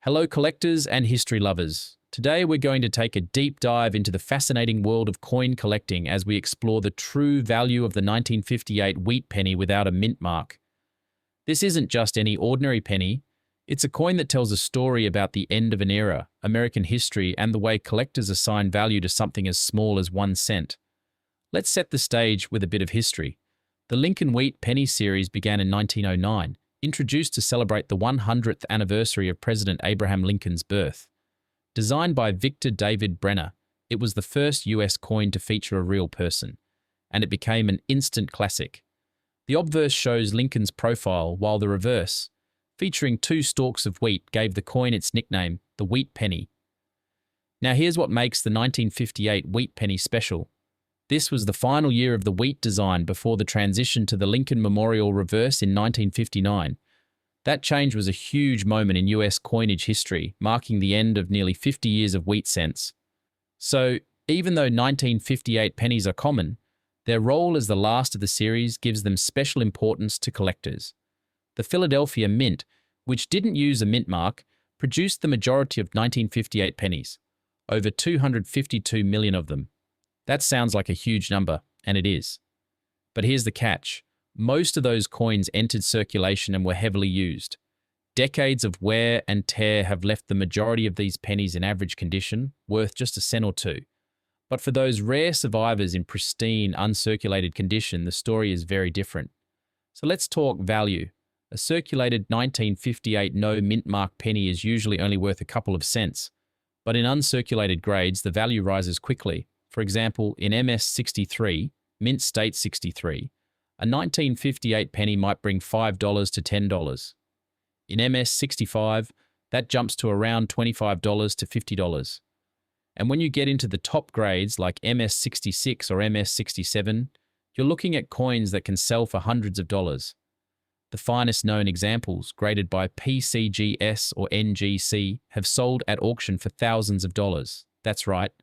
Hello collectors and history lovers. Today we're going to take a deep dive into the fascinating world of coin collecting as we explore the true value of the 1958 wheat penny without a mint mark. This isn't just any ordinary penny, it's a coin that tells a story about the end of an era, American history, and the way collectors assign value to something as small as 1 cent. Let's set the stage with a bit of history. The Lincoln Wheat Penny series began in 1909. Introduced to celebrate the 100th anniversary of President Abraham Lincoln's birth. Designed by Victor David Brenner, it was the first US coin to feature a real person, and it became an instant classic. The obverse shows Lincoln's profile, while the reverse, featuring 2 stalks of wheat, gave the coin its nickname, the wheat penny. Now here's what makes the 1958 wheat penny special. This was the final year of the wheat design before the transition to the Lincoln Memorial reverse in 1959. That change was a huge moment in US coinage history, marking the end of nearly 50 years of wheat cents. So, even though 1958 pennies are common, their role as the last of the series gives them special importance to collectors. The Philadelphia Mint, which didn't use a mint mark, produced the majority of 1958 pennies, over 252 million of them. That sounds like a huge number, and it is. But here's the catch. Most of those coins entered circulation and were heavily used. Decades of wear and tear have left the majority of these pennies in average condition, worth just a cent or two. But for those rare survivors in pristine, uncirculated condition, the story is very different. So let's talk value. A circulated 1958 no mint mark penny is usually only worth a couple of cents. But in uncirculated grades, the value rises quickly. For example, in MS63, Mint State 63, a 1958 penny might bring $5 to $10. In MS65, that jumps to around $25 to $50. And when you get into the top grades like MS66 or MS67, you're looking at coins that can sell for hundreds of dollars. The finest known examples, graded by PCGS or NGC, have sold at auction for thousands of dollars. That's right.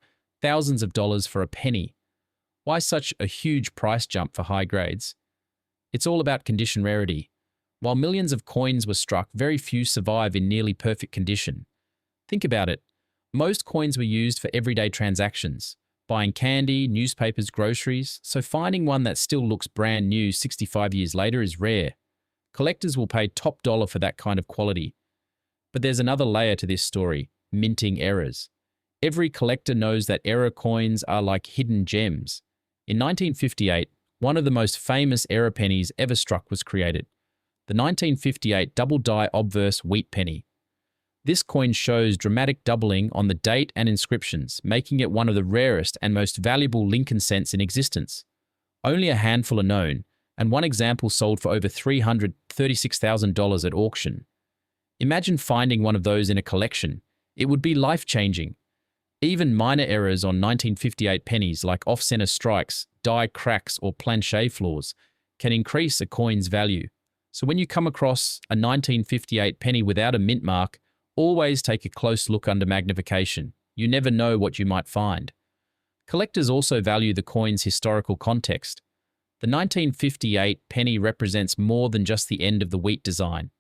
Thousands of dollars for a penny. Why such a huge price jump for high grades? It's all about condition rarity. While millions of coins were struck, very few survive in nearly perfect condition. Think about it. Most coins were used for everyday transactions, buying candy, newspapers, groceries, so finding one that still looks brand new 65 years later is rare. Collectors will pay top dollar for that kind of quality. But there's another layer to this story: minting errors. Every collector knows that error coins are like hidden gems. In 1958, one of the most famous error pennies ever struck was created, the 1958 Doubled Die Obverse wheat penny. This coin shows dramatic doubling on the date and inscriptions, making it one of the rarest and most valuable Lincoln cents in existence. Only a handful are known, and one example sold for over $336,000 at auction. Imagine finding one of those in a collection. It would be life-changing. Even minor errors on 1958 pennies like off-center strikes, die cracks, or planche flaws can increase a coin's value. So when you come across a 1958 penny without a mint mark, always take a close look under magnification. You never know what you might find. Collectors also value the coin's historical context. The 1958 penny represents more than just the end of the wheat design.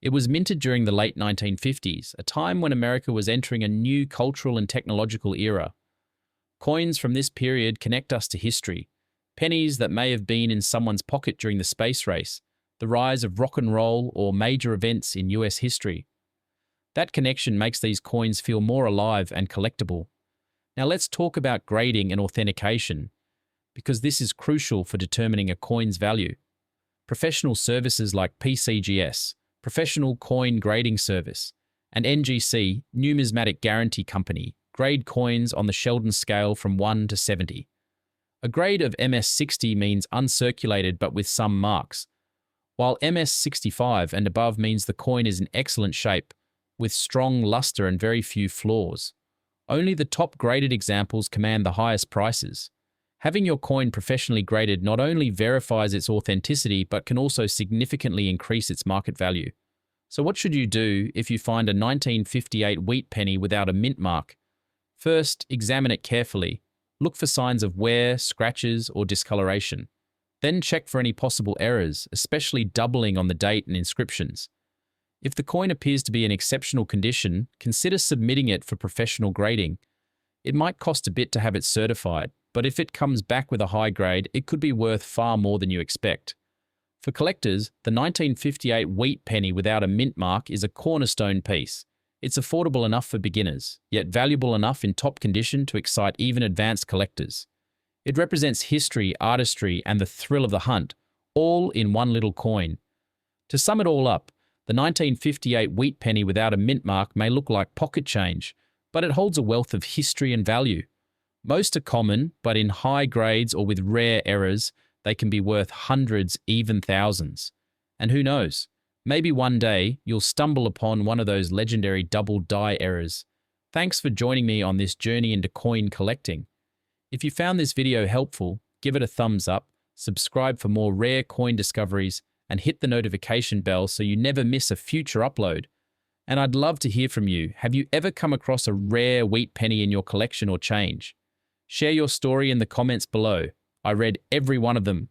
It was minted during the late 1950s, a time when America was entering a new cultural and technological era. Coins from this period connect us to history, pennies that may have been in someone's pocket during the space race, the rise of rock and roll, or major events in US history. That connection makes these coins feel more alive and collectible. Now let's talk about grading and authentication, because this is crucial for determining a coin's value. Professional services like PCGS, Professional Coin Grading Service, and NGC, Numismatic Guarantee Company, grade coins on the Sheldon scale from 1 to 70. A grade of MS60 means uncirculated but with some marks, while MS65 and above means the coin is in excellent shape, with strong luster and very few flaws. Only the top graded examples command the highest prices. Having your coin professionally graded not only verifies its authenticity, but can also significantly increase its market value. So what should you do if you find a 1958 wheat penny without a mint mark? First, examine it carefully. Look for signs of wear, scratches, or discoloration. Then check for any possible errors, especially doubling on the date and inscriptions. If the coin appears to be in exceptional condition, consider submitting it for professional grading. It might cost a bit to have it certified, but if it comes back with a high grade, it could be worth far more than you expect. For collectors, the 1958 wheat penny without a mint mark is a cornerstone piece. It's affordable enough for beginners, yet valuable enough in top condition to excite even advanced collectors. It represents history, artistry, and the thrill of the hunt, all in one little coin. To sum it all up, the 1958 wheat penny without a mint mark may look like pocket change, but it holds a wealth of history and value. Most are common, but in high grades or with rare errors, they can be worth hundreds, even thousands. And who knows, maybe one day you'll stumble upon one of those legendary double die errors. Thanks for joining me on this journey into coin collecting. If you found this video helpful, give it a thumbs up, subscribe for more rare coin discoveries, and hit the notification bell so you never miss a future upload. And I'd love to hear from you. Have you ever come across a rare wheat penny in your collection or change? Share your story in the comments below. I read every one of them,